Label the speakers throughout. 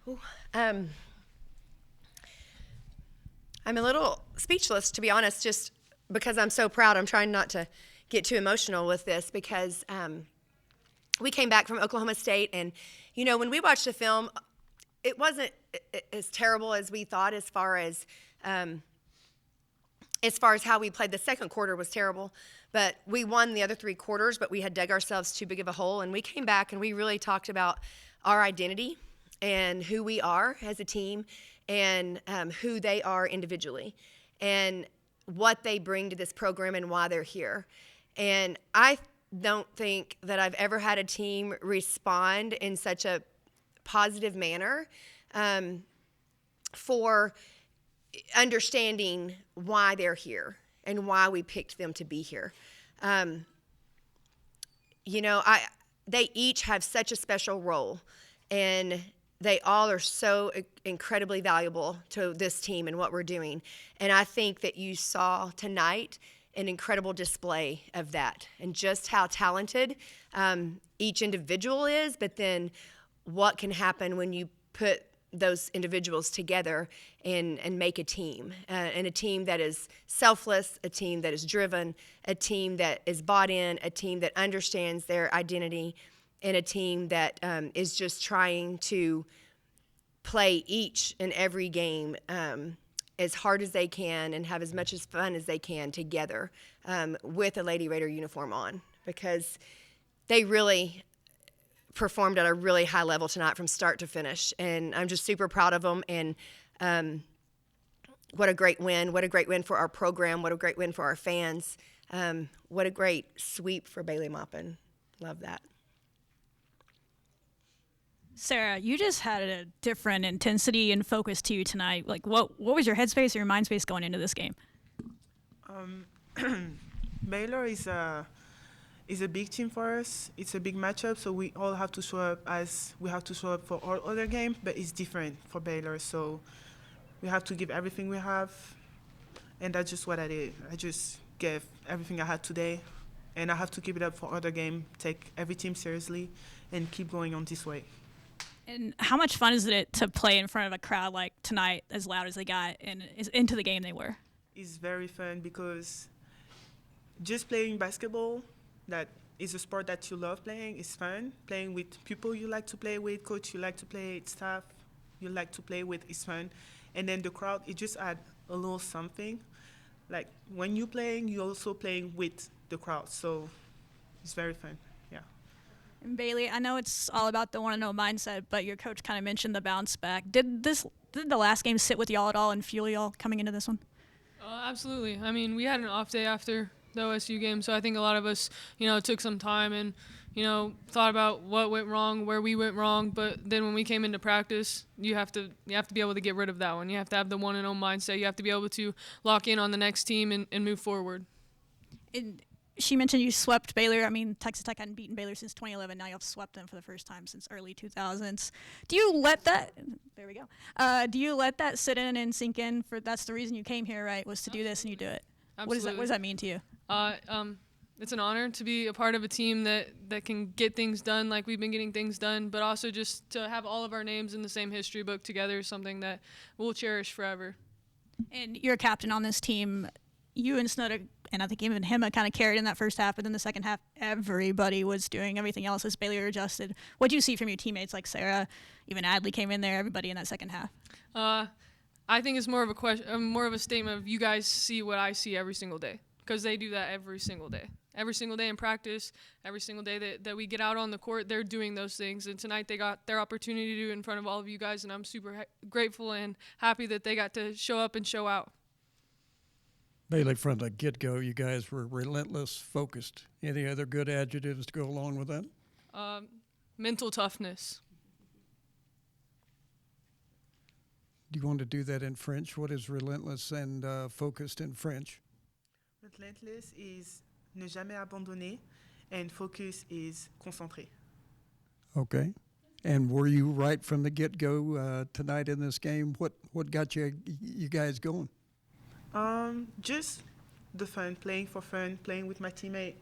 Speaker 1: Ooh, um, I'm a little speechless, to be honest, just because I'm so proud. I'm trying not to get too emotional with this because we came back from Oklahoma State, and when we watched the film, it wasn't as terrible as we thought as far as how we played. The second quarter was terrible, but we won the other three quarters, but we had dug ourselves too big of a hole. And we came back and we really talked about our identity and who we are as a team and who they are individually and what they bring to this program and why they're here. And I don't think that I've ever had a team respond in such a positive manner for understanding why they're here and why we picked them to be here. They each have such a special role, and they all are so incredibly valuable to this team and what we're doing. And I think that you saw tonight an incredible display of that and just how talented each individual is, but then what can happen when you put those individuals together and make a team, and a team that is selfless, a team that is driven, a team that is bought in, a team that understands their identity, and a team that is just trying to play each and every game as hard as they can and have as much as fun as they can together with a Lady Raider uniform on, because they really performed at a really high level tonight from start to finish, and I'm just super proud of them. And what a great win for our program, what a great win for our fans, what a great sweep for Bailey Maupin. Love that.
Speaker 2: Sarah, you just had a different intensity and focus to you tonight. Like, what was your headspace or your mind space going into this game?
Speaker 3: Baylor is a big team for us. It's a big matchup, so we all have to show up as we have to show up for all other games, but it's different for Baylor. So we have to give everything we have, and that's just what I did. I just gave everything I had today, and I have to keep it up for other games, take every team seriously, and keep going on this way.
Speaker 2: And how much fun is it to play in front of a crowd like tonight, as loud as they got, and into the game they were?
Speaker 3: It's very fun because just playing basketball, that is a sport that you love playing, is fun. Playing with people you like to play with, coach you like to play, staff you like to play with, is fun. And then the crowd, it just add a little something. Like when you're playing, you're also playing with the crowd. So it's very fun, yeah.
Speaker 2: And Bailey, I know it's all about the want-to-know mindset, but your coach kind of mentioned the bounce back. Did the last game sit with y'all at all and fuel y'all coming into this one?
Speaker 4: Absolutely. I mean, we had an off day after the OSU game, so I think a lot of us, took some time and, thought about what went wrong, where we went wrong. But then when we came into practice, you have to be able to get rid of that one. You have to have the 1-0 mindset. You have to be able to lock in on the next team and move forward.
Speaker 2: And she mentioned you swept Baylor. I mean, Texas Tech hadn't beaten Baylor since 2011. Now you've swept them for the first time since early 2000s. Do you let that? There we go. Do you let that sit in and sink in? That's the reason you came here, right? Was to do this, and you do it.
Speaker 4: Absolutely.
Speaker 2: What does that mean to you?
Speaker 4: It's an honor to be a part of a team that can get things done like we've been getting things done, but also just to have all of our names in the same history book together is something that we'll cherish forever.
Speaker 2: And you're a captain on this team. You and Snowden, and I think even Hema kind of carried in that first half, but then the second half, everybody was doing everything else as Baylor adjusted. What do you see from your teammates like Sarah? Even Adley came in there, everybody in that second half.
Speaker 4: I think it's more of a question, more of a statement of you guys see what I see every single day, because they do that every single day. Every single day in practice, every single day that we get out on the court, they're doing those things. And tonight they got their opportunity to do it in front of all of you guys, and I'm super grateful and happy that they got to show up and show out.
Speaker 5: Bailey, from the get-go, you guys were relentless, focused. Any other good adjectives to go along with that?
Speaker 4: Mental toughness.
Speaker 5: Do you want to do that in French? What is relentless and focused in French?
Speaker 3: Relentless is ne jamais abandonner, and focus is concentré.
Speaker 5: Okay. And were you right from the get-go tonight in this game? What got you guys going?
Speaker 3: Just the fun, playing for fun, playing with my teammate,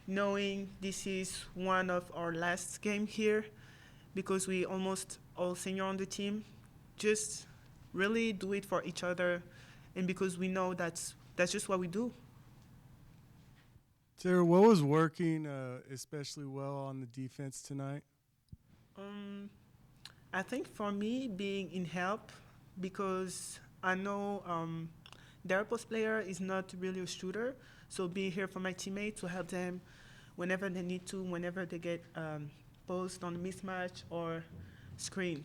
Speaker 3: knowing this is one of our last game here, because we almost all senior on the team, just really do it for each other, and because we know that's just what we do.
Speaker 6: Sarah, what was working especially well on the defense tonight?
Speaker 3: I think for me, being in help, because I know their post player is not really a shooter, so being here for my teammates to help them whenever they need to, whenever they get post on a mismatch or screen.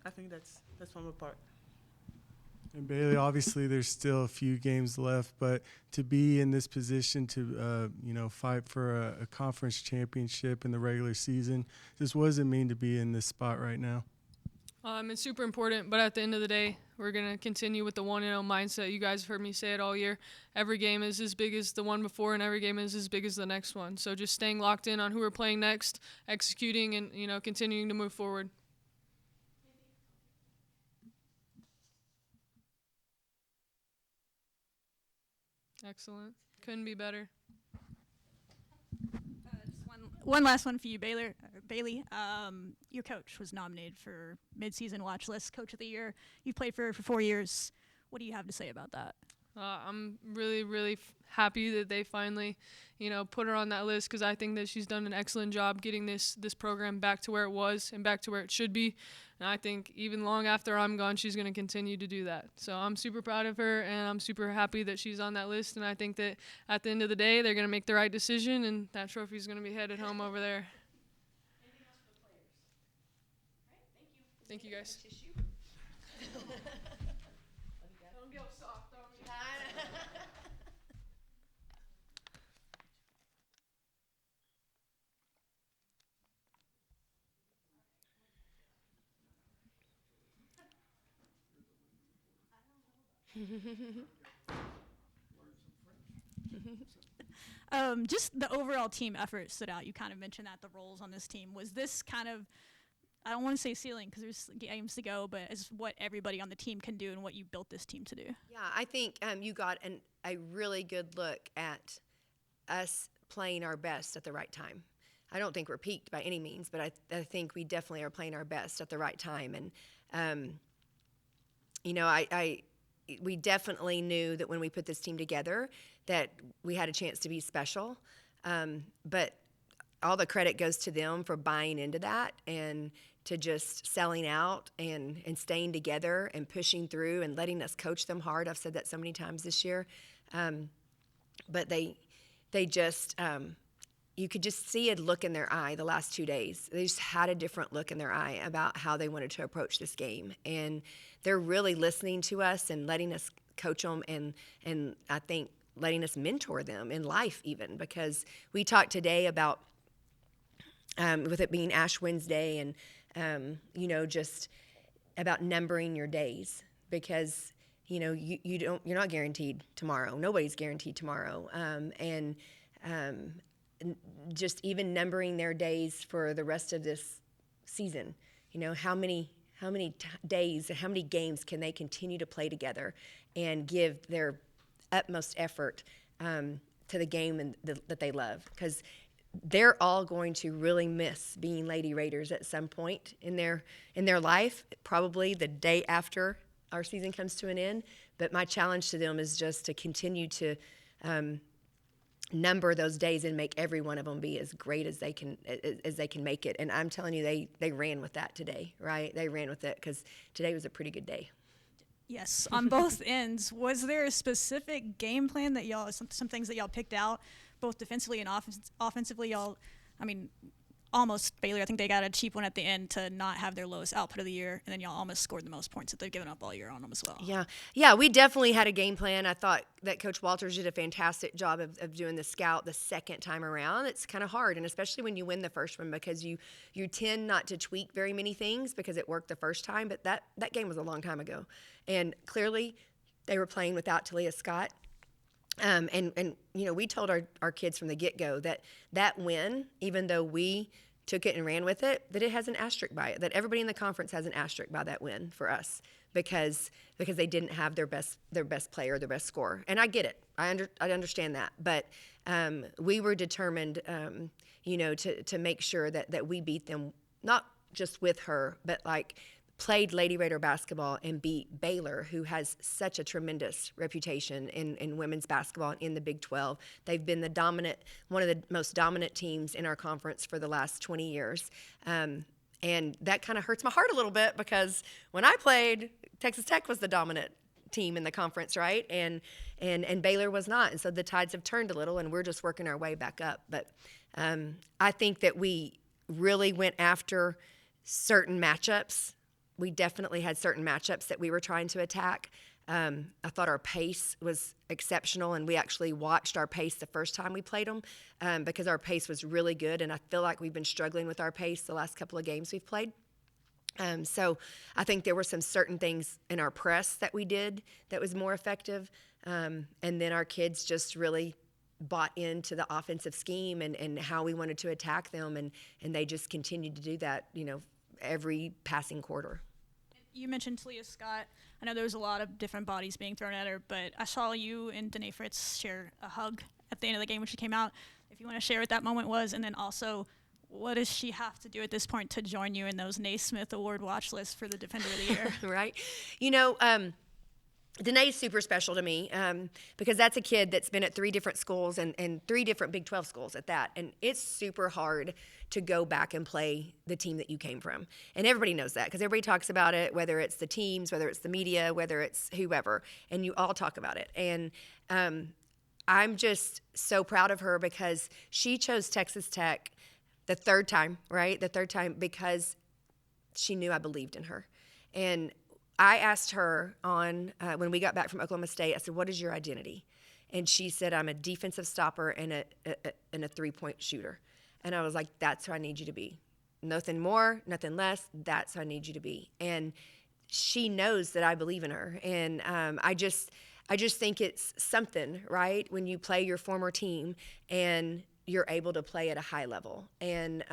Speaker 3: I think that's one more part.
Speaker 6: And Bailey, obviously, there's still a few games left, but to be in this position to, fight for a conference championship in the regular season, just what does it mean to be in this spot right now?
Speaker 4: It's super important, but at the end of the day, we're going to continue with the 1-0 mindset. You guys have heard me say it all year. Every game is as big as the one before, and every game is as big as the next one. So just staying locked in on who we're playing next, executing, and, continuing to move forward. Excellent. Couldn't be better.
Speaker 2: One last one for you, Baylor. Bailey, your coach was nominated for midseason watch list Coach of the Year. You've played for 4 years. What do you have to say about that?
Speaker 4: I'm really, really happy that they finally, put her on that list, because I think that she's done an excellent job getting this program back to where it was and back to where it should be. And I think even long after I'm gone, she's going to continue to do that. So I'm super proud of her, and I'm super happy that she's on that list. And I think that at the end of the day, they're going to make the right decision, and that trophy's going to be headed home over there.
Speaker 1: Anything else for the players? All right, thank you.
Speaker 4: Thank you, guys.
Speaker 1: Tissue.
Speaker 4: Don't get soft on me.
Speaker 2: Just the overall team effort stood out. You kind of mentioned that the roles on this team. Was this kind of, I don't want to say ceiling because there's games to go, but is what everybody on the team can do and what you built this team to do?
Speaker 1: Yeah, I think you got a really good look at us playing our best at the right time. I don't think we're peaked by any means, but I think we definitely are playing our best at the right time. And, we definitely knew that when we put this team together that we had a chance to be special. But all the credit goes to them for buying into that and to just selling out and staying together and pushing through and letting us coach them hard. I've said that so many times this year. But they just, you could just see a look in their eye the last 2 days. They just had a different look in their eye about how they wanted to approach this game. And they're really listening to us and letting us coach them and I think letting us mentor them in life even, because we talked today about, with it being Ash Wednesday and, just about numbering your days, because, you're not guaranteed tomorrow. Nobody's guaranteed tomorrow. Just even numbering their days for the rest of this season. How many days and how many games can they continue to play together and give their utmost effort to the game that they love? Because they're all going to really miss being Lady Raiders at some point in their life, probably the day after our season comes to an end. But my challenge to them is just to continue to number those days and make every one of them be as great as they can make it. And I'm telling you, they ran with that today, right? They ran with it because today was a pretty good day.
Speaker 2: Yes, on both ends. Was there a specific game plan that y'all, some things that y'all picked out, both defensively and offensively? Y'all, almost Baylor, I think they got a cheap one at the end to not have their lowest output of the year, and then y'all almost scored the most points that they've given up all year on them as well.
Speaker 1: Yeah, we definitely had a game plan. I thought that Coach Walters did a fantastic job of doing the scout the second time around. It's kind of hard, and especially when you win the first one, because you tend not to tweak very many things because it worked the first time, but that game was a long time ago. And clearly they were playing without Talia Scott. We told our kids from the get-go that win, even though we took it and ran with it, that it has an asterisk by it, that everybody in the conference has an asterisk by that win for us because they didn't have their best player, their best scorer. And I get it. I understand that. But we were determined, to make sure that we beat them, not just with her, but like played Lady Raider basketball and beat Baylor, who has such a tremendous reputation in women's basketball in the Big 12. They've been one of the most dominant teams in our conference for the last 20 years. And that kind of hurts my heart a little bit because when I played, Texas Tech was the dominant team in the conference, right? And Baylor was not. And so the tides have turned a little, and we're just working our way back up. But I think that we really went after certain matchups. We definitely had certain matchups that we were trying to attack. I thought our pace was exceptional, and we actually watched our pace the first time we played them because our pace was really good, and I feel like we've been struggling with our pace the last couple of games we've played. So I think there were some certain things in our press that we did that was more effective, and then our kids just really bought into the offensive scheme and how we wanted to attack them, and they just continued to do that, every passing quarter.
Speaker 2: You mentioned Talia Scott. I know there was a lot of different bodies being thrown at her, but I saw you and Danae Fritz share a hug at the end of the game when she came out. If you want to share what that moment was, and then also, what does she have to do at this point to join you in those Naismith Award watch lists for the Defender of the Year?
Speaker 1: Right. Danae's super special to me because that's a kid that's been at 3 different schools and 3 different Big 12 schools at that. And it's super hard to go back and play the team that you came from. And everybody knows that because everybody talks about it, whether it's the teams, whether it's the media, whether it's whoever. And you all talk about it. And I'm just so proud of her because she chose Texas Tech the third time, right? The third time because she knew I believed in her. And I asked her when we got back from Oklahoma State, I said, what is your identity? And she said, I'm a defensive stopper and a three-point shooter. And I was like, that's who I need you to be. Nothing more, nothing less. That's who I need you to be. And she knows that I believe in her. And I just think it's something, right, when you play your former team and you're able to play at a high level. And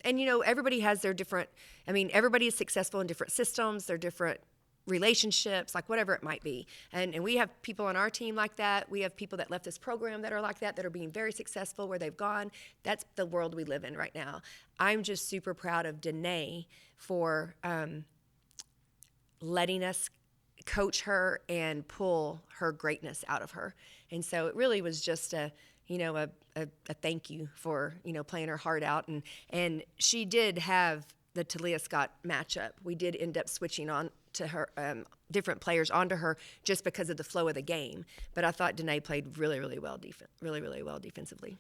Speaker 1: everybody has their different, everybody is successful in different systems, they're different relationships, like whatever it might be. And we have people on our team like that. We have people that left this program that are like that are being very successful where they've gone. That's the world we live in right now. I'm just super proud of Danae for letting us coach her and pull her greatness out of her. And so it really was just a thank you for, playing her heart out. And she did have the Talia Scott matchup. We did end up switching on to her, different players onto her just because of the flow of the game. But I thought Danae played really, really well defensively.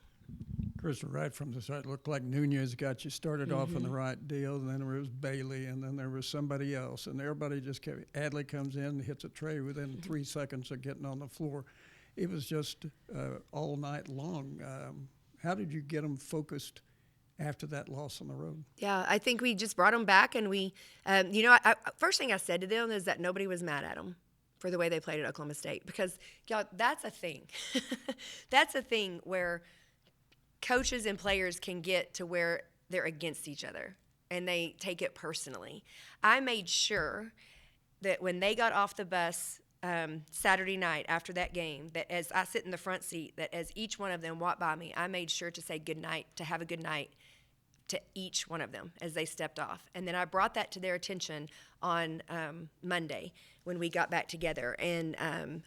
Speaker 5: Crystal, right from the start, looked like Nunez got you started off on the right deal, and then there was Bailey, and then there was somebody else, and everybody just kept. Adley comes in and hits a tray within 3 seconds of getting on the floor. It was just all night long. How did you get them focused after that loss on the road?
Speaker 1: Yeah, I think we just brought them back, and we, first thing I said to them is that nobody was mad at them for the way they played at Oklahoma State, because y'all, that's a thing. That's a thing where coaches and players can get to where they're against each other and they take it personally. I made sure that when they got off the bus Saturday night after that game, that as I sit in the front seat, that as each one of them walked by me, I made sure to say good night, to have a good night to each one of them as they stepped off. And then I brought that to their attention on Monday when we got back together. And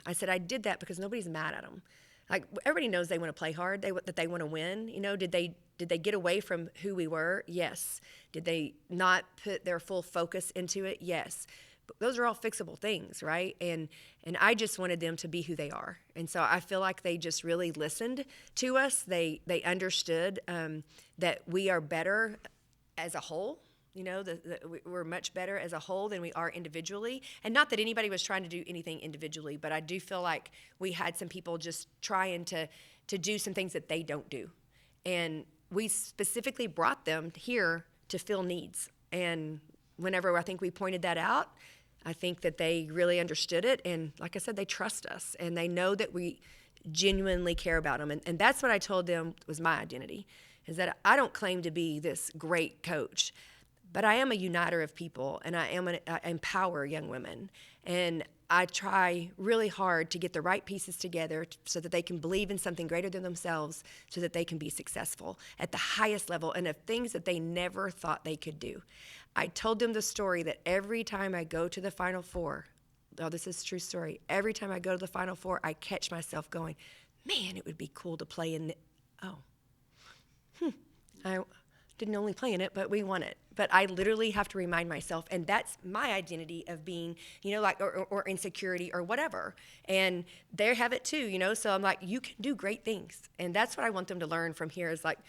Speaker 1: I said, I did that because nobody's mad at them. Like, everybody knows they want to play hard, that they want to win. Did they get away from who we were? Yes. Did they not put their full focus into it? Yes. But those are all fixable things, right? And I just wanted them to be who they are. And so I feel like they just really listened to us. They understood that we are better as a whole. We're much better as a whole than we are individually. And not that anybody was trying to do anything individually, but I do feel like we had some people just trying to do some things that they don't do. And we specifically brought them here to fill needs. And whenever I think we pointed that out, I think that they really understood it. And like I said, they trust us and they know that we genuinely care about them. And that's what I told them was my identity, is that I don't claim to be this great coach, but I am a uniter of people, and I empower young women. And I try really hard to get the right pieces together so that they can believe in something greater than themselves, so that they can be successful at the highest level and of things that they never thought they could do. I told them the story that every time I go to the Final Four, this is a true story, every time I go to the Final Four, I catch myself going, man, it would be cool to play in I didn't only play in it, but we won it. But I literally have to remind myself, and that's my identity of being, or insecurity or whatever. And they have it too, so I'm like, you can do great things. And that's what I want them to learn from here is like,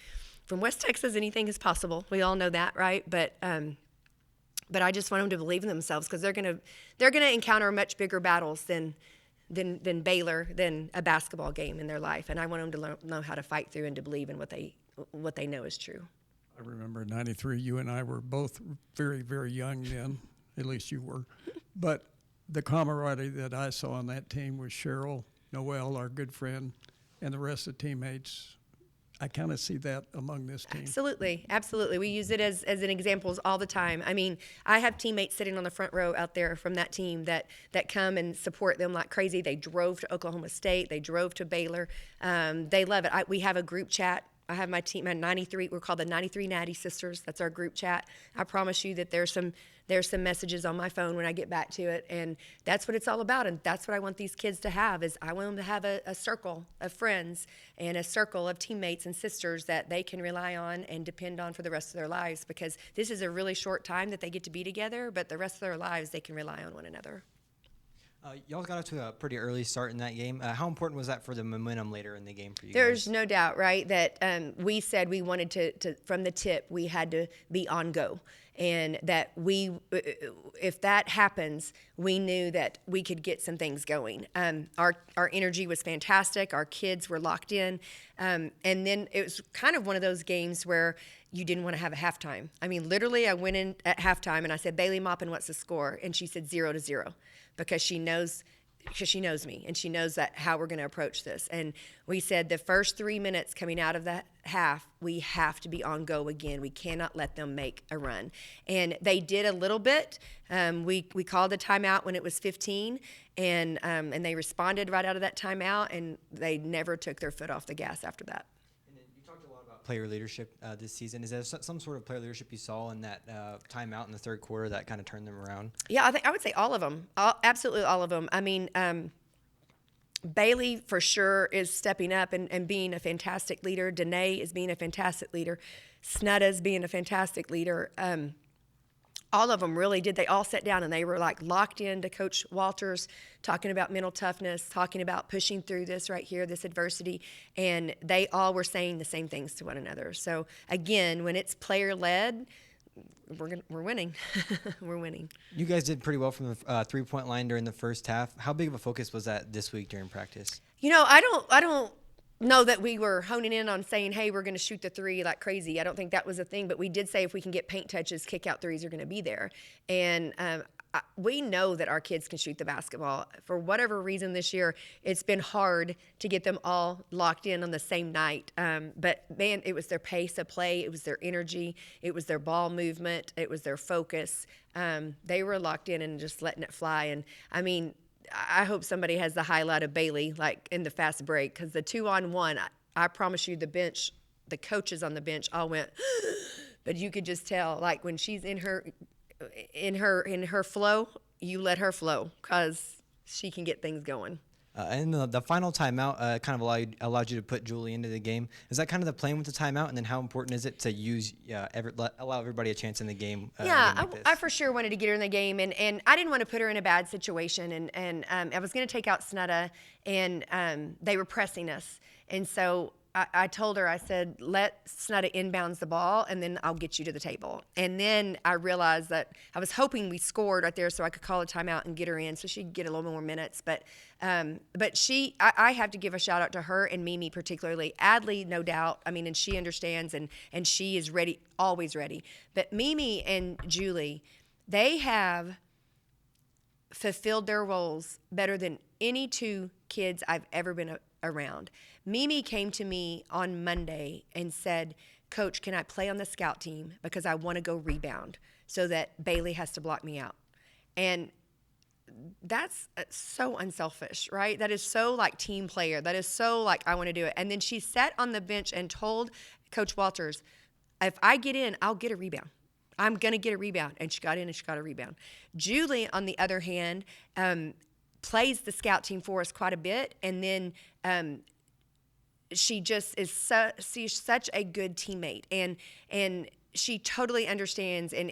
Speaker 1: from West Texas, anything is possible. We all know that, right? But I just want them to believe in themselves because they're gonna encounter much bigger battles than Baylor, than a basketball game in their life. And I want them to know how to fight through and to believe in what they know is true.
Speaker 5: I remember in '93, you and I were both very, very young then, at least you were. But the camaraderie that I saw on that team was Cheryl, Noel, our good friend, and the rest of the teammates. I kind of see that among this team.
Speaker 1: Absolutely, absolutely. We use it as an examples all the time. I mean, I have teammates sitting on the front row out there from that team that come and support them like crazy. They drove to Oklahoma State. They drove to Baylor. They love it. We have a group chat. I have my team, my 93. We're called the 93 Natty Sisters. That's our group chat. I promise you that there's some messages on my phone when I get back to it, and that's what it's all about. And that's what I want these kids to have. Is I want them to have a circle of friends and a circle of teammates and sisters that they can rely on and depend on for the rest of their lives. Because this is a really short time that they get to be together, but the rest of their lives they can rely on one another.
Speaker 7: Y'all got off to a pretty early start in that game. How important was that for the momentum later in the game for you
Speaker 1: There's
Speaker 7: guys?
Speaker 1: no doubt, right, that we said we wanted to, from the tip, we had to be on go. And that if that happens, we knew that we could get some things going. Our energy was fantastic. Our kids were locked in. And then it was kind of one of those games where you didn't want to have a halftime. I mean, literally, I went in at halftime and I said, Bailey Maupin, what's the score? And she said 0-0 because she knows me and she knows that how we're going to approach this. And we said the first 3 minutes coming out of that half, we have to be on go again. We cannot let them make a run. And they did a little bit. We called a timeout when it was 15, and they responded right out of that timeout, and they never took their foot off the gas after that.
Speaker 7: Player leadership this season. Is there some sort of player leadership you saw in that timeout in the third quarter that kind of turned them around?
Speaker 1: Yeah, I would say all of them. Absolutely all of them. I mean, Bailey for sure is stepping up and being a fantastic leader. Danae is being a fantastic leader. Snutta's being a fantastic leader. All of them really did. They all sat down and they were like locked into Coach Walters, talking about mental toughness, talking about pushing through this right here, this adversity, and they all were saying the same things to one another. So again, when it's player-led, we're winning. We're winning.
Speaker 7: You guys did pretty well from the three-point line during the first half. How big of a focus was that this week during practice?
Speaker 1: I don't know that we were honing in on saying, hey, we're going to shoot the three like crazy. I don't think that was a thing, but we did say if we can get paint touches, kick out threes are going to be there. And we know that our kids can shoot the basketball. For whatever reason this year, it's been hard to get them all locked in on the same night. But, man, it was their pace of play. It was their energy. It was their ball movement. It was their focus. They were locked in and just letting it fly. And, I mean, I hope somebody has the highlight of Bailey, like in the fast break, because the 2-on-1, I promise you the coaches on the bench all went, but you could just tell, like when she's in her flow, you let her flow because she can get things going.
Speaker 7: And the final timeout kind of allowed you to put Julie into the game. Is that kind of the plan with the timeout? And then how important is it to allow everybody a chance in the game?
Speaker 1: I for sure wanted to get her in the game, and I didn't want to put her in a bad situation. And I was going to take out Snutta, and they were pressing us. And so I told her, I said, let Snutta inbounds the ball, and then I'll get you to the table. And then I realized that I was hoping we scored right there so I could call a timeout and get her in so she could get a little more minutes. But I have to give a shout out to her and Mimi particularly. Adley, no doubt. I mean, and she understands, and she is ready, always ready. But Mimi and Julie, they have fulfilled their roles better than any two kids I've ever been around. Mimi came to me on Monday and said, Coach, can I play on the scout team because I want to go rebound so that Bailey has to block me out? And so unselfish, right? That is so like team player. That is so like I want to do it. And then she sat on the bench and told Coach Walters, if I get in, I'll get a rebound. I'm going to get a rebound. And she got in and she got a rebound. Julie, on the other hand, plays the scout team for us quite a bit. And then she just is she's such a good teammate. And she totally understands. And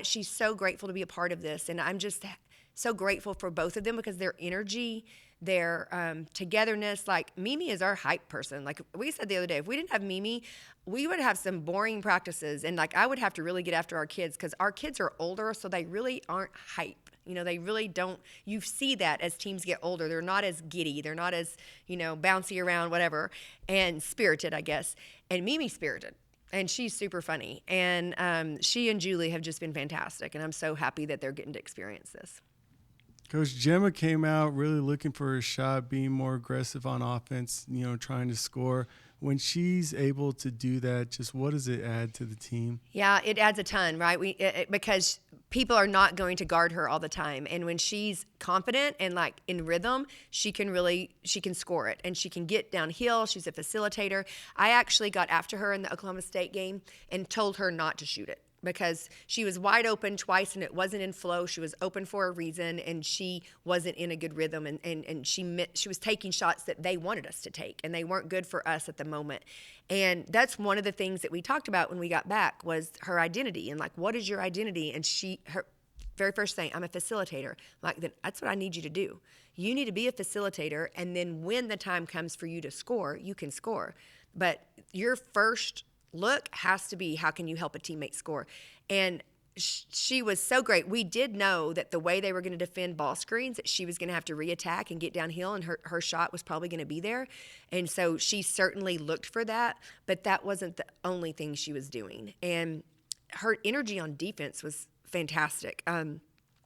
Speaker 1: she's so grateful to be a part of this. And I'm just so grateful for both of them because their energy, their togetherness. Like Mimi is our hype person. Like we said the other day, if we didn't have Mimi, we would have some boring practices, and like I would have to really get after our kids because our kids are older, so they really aren't hype. They really don't. You see that as teams get older, they're not as giddy, they're not as bouncy around, whatever, and spirited, I guess. And Mimi's spirited. And she's super funny. And she and Julie have just been fantastic. And I'm so happy that they're getting to experience this.
Speaker 6: Coach, Gemma came out really looking for a shot, being more aggressive on offense, trying to score. When she's able to do that, just what does it add to the team?
Speaker 1: Yeah, it adds a ton, right? Because people are not going to guard her all the time. And when she's confident and like in rhythm, she can score it and she can get downhill. She's a facilitator. I actually got after her in the Oklahoma State game and told her not to shoot it, because she was wide open twice and it wasn't in flow. She was open for a reason and she wasn't in a good rhythm, and she was taking shots that they wanted us to take and they weren't good for us at the moment. And that's one of the things that we talked about when we got back was her identity and like, what is your identity? And her very first thing, I'm a facilitator. Like, then that's what I need you to do. You need to be a facilitator, and then when the time comes for you to score, you can score. But your first look has to be, how can you help a teammate score? And she was so great. We did know that the way they were going to defend ball screens, that she was going to have to reattack and get downhill, and her shot was probably going to be there. And so she certainly looked for that, but that wasn't the only thing she was doing. And her energy on defense was fantastic.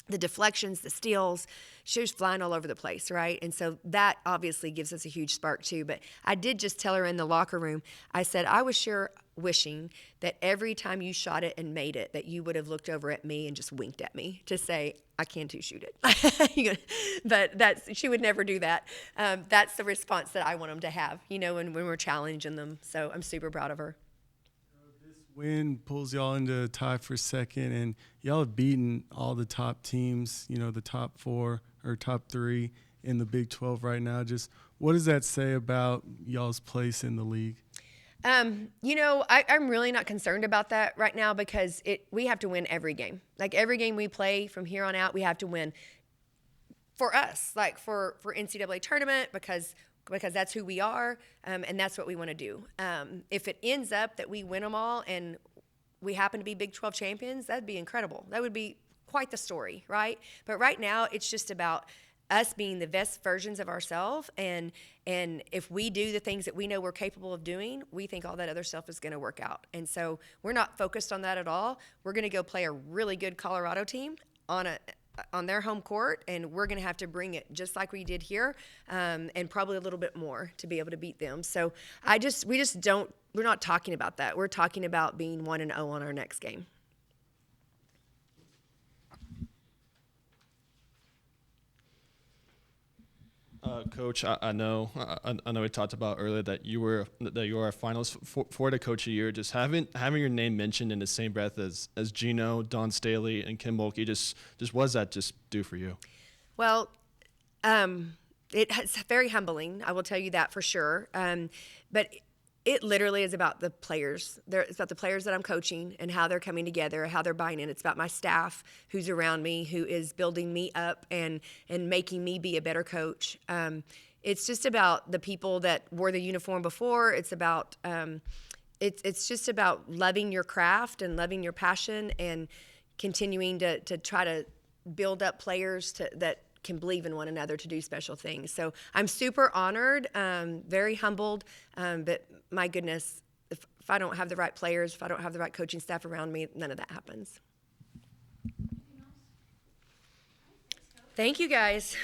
Speaker 1: The deflections, the steals, she was flying all over the place, right? And so that obviously gives us a huge spark too. But I did just tell her in the locker room, I said, I was sure wishing that every time you shot it and made it, that you would have looked over at me and just winked at me to say, I can too shoot it. But she would never do that. That's the response that I want them to have, when we're challenging them. So I'm super proud of her.
Speaker 6: Win pulls y'all into a tie for second, and y'all have beaten all the top teams, the top 4 or top 3 in the Big 12 right now. Just what does that say about y'all's place in the league?
Speaker 1: I'm really not concerned about that right now because we have to win every game. Like every game we play from here on out, we have to win for us, like for NCAA tournament, because that's who we are, and that's what we want to do. If it ends up that we win them all and we happen to be Big 12 champions, that'd be incredible. That would be quite the story, right? But right now, it's just about us being the best versions of ourselves, and if we do the things that we know we're capable of doing, we think all that other stuff is going to work out. And so we're not focused on that at all. We're going to go play a really good Colorado team on their home court, and we're going to have to bring it just like we did here, and probably a little bit more to be able to beat them. So we're not talking about that. We're talking about being 1-0 on our next game.
Speaker 8: Coach, I know we talked about earlier that you are a finalist for the Coach of the Year. Just having your name mentioned in the same breath as Gino, Dawn Staley, and Kim Mulkey, just what does that just do for you?
Speaker 1: Well, it's very humbling. I will tell you that for sure. But it literally is about the players. It's about the players that I'm coaching and how they're coming together, how they're buying in. It's about my staff who's around me, who is building me up and making me be a better coach. It's just about the people that wore the uniform before. It's about it's just about loving your craft and loving your passion and continuing to try to build up players that can believe in one another to do special things. So I'm super honored, very humbled, but my goodness, if I don't have the right players, if I don't have the right coaching staff around me, none of that happens. Thank you, guys.